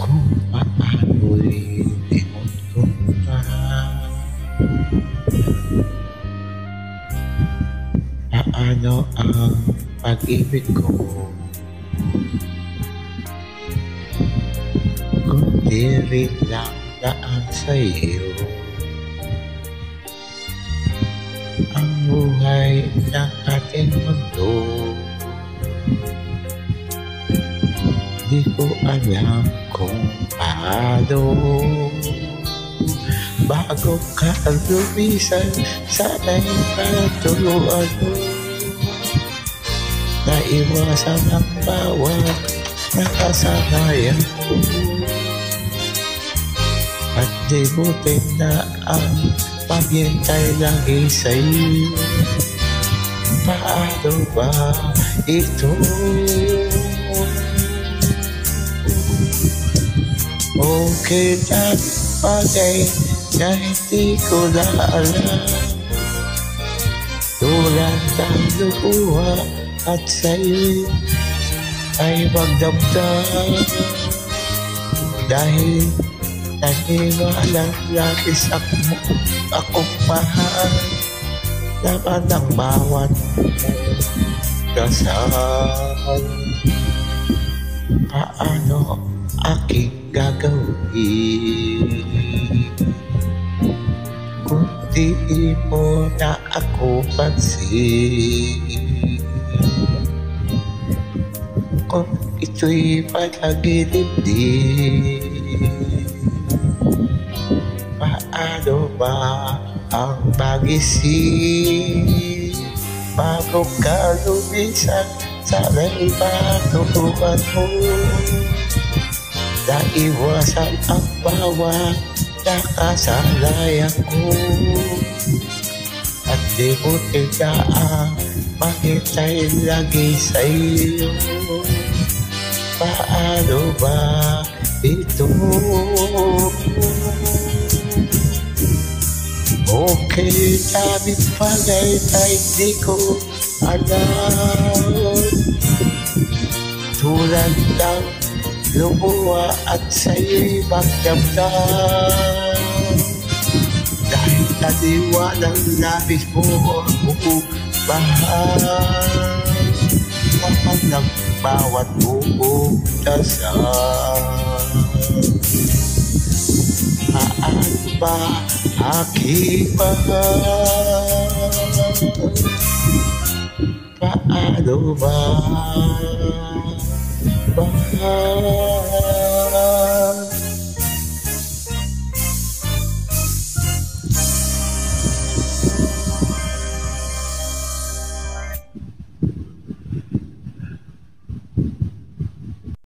kung paano'y limot ko na? Paano ang pag-ibig ko kung di rin lang daan sa'yo? Ang buhay ng ating mundo, di ko alam kung paano. Bago ka lumisan, sana'y paturuan mo. Naiwasan ang bawat nakasanayan ko. At di butin na ang paghintay lagi sa'yo. Paano ba ito? Okay na bagay na hindi ko na alam, tulad ng luha at sa'yo ay magdamdam. Dahil naniwalang labis akong mahal, laman ng bawat dasal. Paano aking gagawin kung di mo na ako pansin? Kung ito'y panaginip din, paano ba ang magising? Bago ka lumisan, sana'y matutukan mo. Naiwasan ang bawat nakasalayan ko. At di mo tigaan, maghintay lagi sa'yo. Paano ba ito? Okay, daming bagay na hindi ko alam, tulad ng lumuha at sa'yo'y magdamdam. Dahil naniwalang labis mo ako mahal, laman ng bawat buong dasal. Paano ba aking mahal? Paano ba mahal?